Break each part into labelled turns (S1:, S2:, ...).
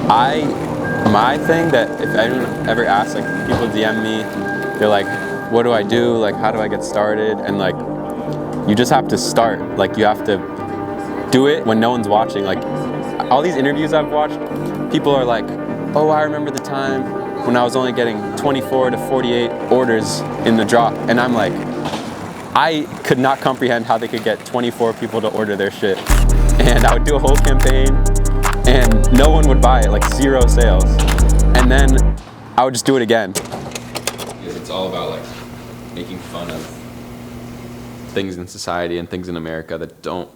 S1: My thing that if anyone ever asks, like people DM me, they're like, what do I do? Like, how do I get started? And like, you just have to start. Like, you have to do it when no one's watching. Like, all these interviews I've watched, people are like, oh, I remember the time when I was only getting 24 to 48 orders in the drop. And I'm like, I could not comprehend how they could get 24 people to order their shit. And I would do a whole campaign and no one would buy it, like 0 sales. And then I would just do it again. Because it's all about like making fun of things in society and things in America that don't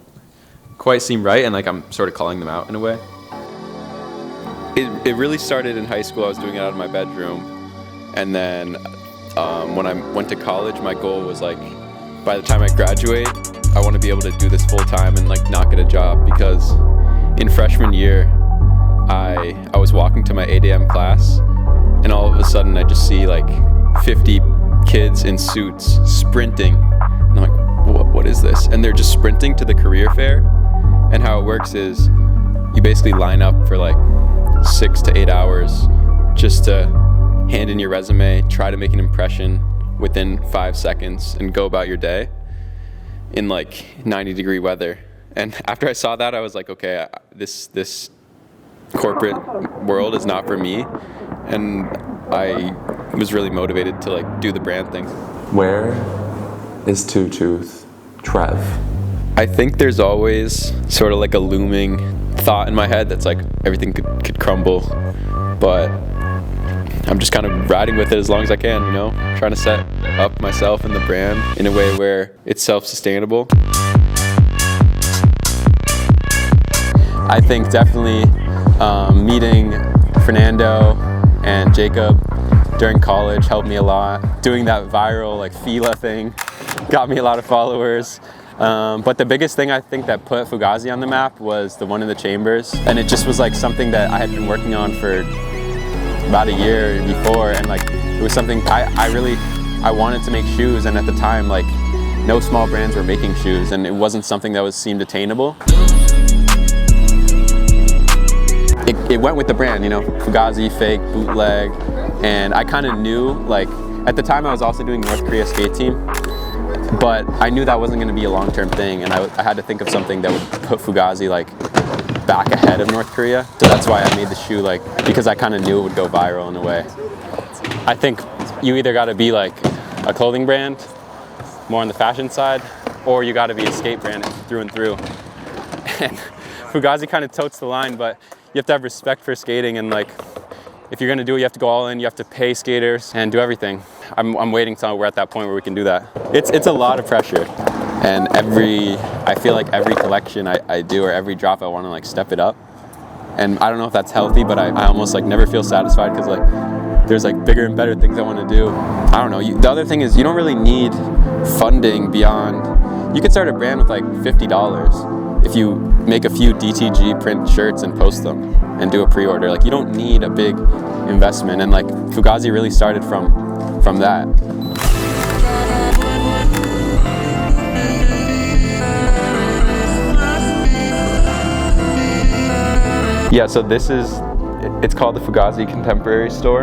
S1: quite seem right, and like I'm sort of calling them out in a way. It really started in high school. I was doing it out of my bedroom, and then when I went to college, my goal was like, by the time I graduate, I want to be able to do this full time and like not get a job, because in freshman year, I was walking to my 8 a.m. class, and all of a sudden I just see like 50 kids in suits sprinting, and I'm like, what is this? And they're just sprinting to the career fair, and how it works is you basically line up for like 6 to 8 hours just to hand in your resume, try to make an impression within 5 seconds, and go about your day in like 90-degree weather. And after I saw that, I was like, okay, this corporate world is not for me, and I was really motivated to like do the brand thing.
S2: Where is Two Tooth Trev?
S1: I think there's always sort of like a looming thought in my head that's like everything could crumble, but I'm just kind of riding with it as long as I can, you know, trying to set up myself and the brand in a way where it's self-sustainable. I think definitely meeting Fernando and Jacob during college helped me a lot. Doing that viral like Fila thing got me a lot of followers. But the biggest thing I think that put Fugazi on the map was the one in the chambers, and it just was like something that I had been working on for about a year before, and like it was something I wanted to make shoes, and at the time like no small brands were making shoes, and it wasn't something that seemed attainable. It went with the brand, you know, Fugazi, fake, bootleg, and I kind of knew, like at the time I was also doing North Korea skate team, but I knew that wasn't going to be a long-term thing, and I had to think of something that would put Fugazi like back ahead of North Korea. So that's why I made the shoe, like, because I kind of knew it would go viral in a way. I think you either got to be like a clothing brand, more on the fashion side, or you got to be a skate brand through and through. And Fugazi kind of totes the line, but you have to have respect for skating, and like if you're gonna do it, you have to go all in. You have to pay skaters and do everything. I'm waiting till we're at that point where we can do that. It's a lot of pressure, and I feel like every collection I do, or every drop, I want to like step it up. And I don't know if that's healthy, but I almost like never feel satisfied, because like there's like bigger and better things I want to do. I don't know. The other thing is you don't really need funding beyond. You could start a brand with like $50 if you make a few DTG print shirts and post them and do a pre-order. Like, you don't need a big investment, and like Fugazi really started from that. Yeah, so it's called the Fugazi Contemporary Store,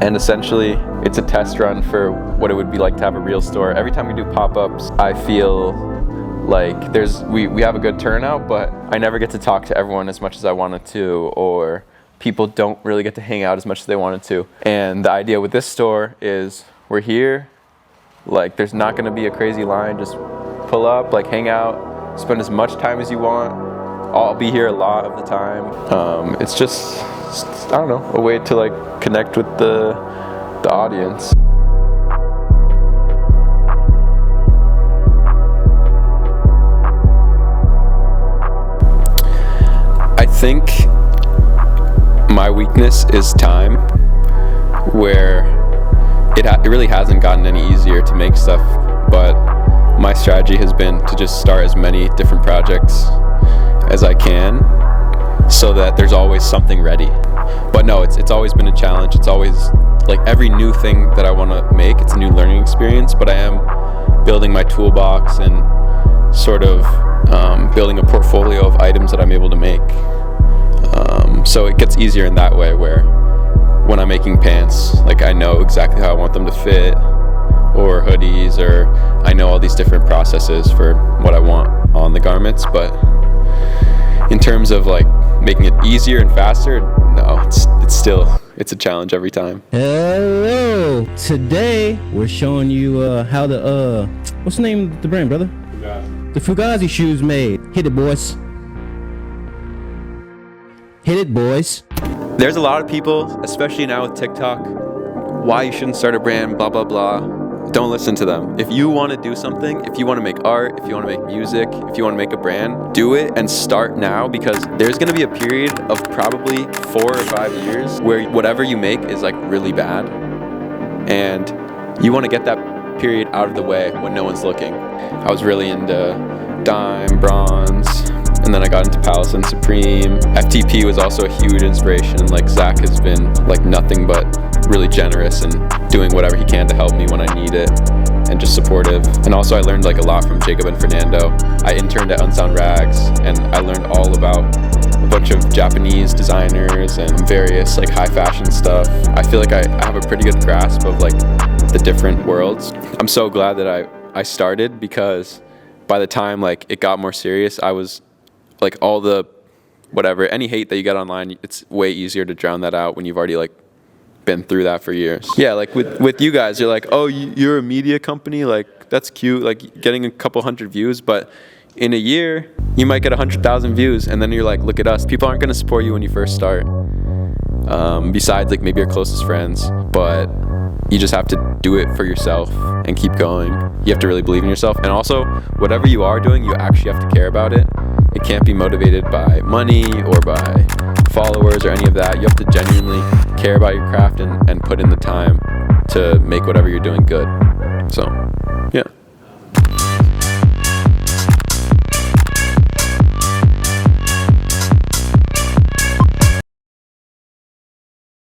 S1: and essentially it's a test run for what it would be like to have a real store. Every time we do pop-ups, I feel like we have a good turnout, but I never get to talk to everyone as much as I wanted to, or people don't really get to hang out as much as they wanted to. And the idea with this store is we're here, like there's not going to be a crazy line. Just pull up, like hang out, spend as much time as you want. I'll be here a lot of the time. It's just, I don't know, a way to like connect with the audience. I think my weakness is time, where it really hasn't gotten any easier to make stuff, but my strategy has been to just start as many different projects as I can, so that there's always something ready. But no, it's always been a challenge. It's always like every new thing that I want to make, it's a new learning experience, but I am building my toolbox and sort of building a portfolio of items that I'm able to make. So it gets easier in that way, where when I'm making pants, like I know exactly how I want them to fit, or hoodies, or I know all these different processes for what I want on the garments. But in terms of like making it easier and faster, no, it's a challenge every time.
S3: Hello. Today we're showing you how the what's the name of the brand, brother?
S1: Fugazi.
S3: The Fugazi shoes made. Hit it, boys. Hit it, boys.
S1: There's a lot of people, especially now with TikTok, why you shouldn't start a brand, blah, blah, blah. Don't listen to them. If you want to do something, if you want to make art, if you want to make music, if you want to make a brand, do it and start now, because there's going to be a period of probably 4 or 5 years where whatever you make is like really bad. And you want to get that period out of the way when no one's looking. I was really into dime, bronze, and then I got into Palace and Supreme. FTP was also a huge inspiration. Like Zach has been like nothing but really generous and doing whatever he can to help me when I need it, and just supportive. And also I learned like a lot from Jacob and Fernando. I interned at Unsound Rags, and I learned all about a bunch of Japanese designers and various like high fashion stuff. I feel like I have a pretty good grasp of like the different worlds. I'm so glad that I started, because by the time like it got more serious, I was like, all the whatever, any hate that you get online, it's way easier to drown that out when you've already like been through that for years. Yeah, like with you guys, you're like, oh, you're a media company, like that's cute, like getting a couple hundred views, but in a year you might get 100,000 views, and then you're like, look at us. People aren't going to support you when you first start, besides like maybe your closest friends, but you just have to do it for yourself and keep going. You have to really believe in yourself, and also whatever you are doing, you actually have to care about it. It can't be motivated by money or by followers or any of that. You have to genuinely care about your craft and put in the time to make whatever you're doing good. So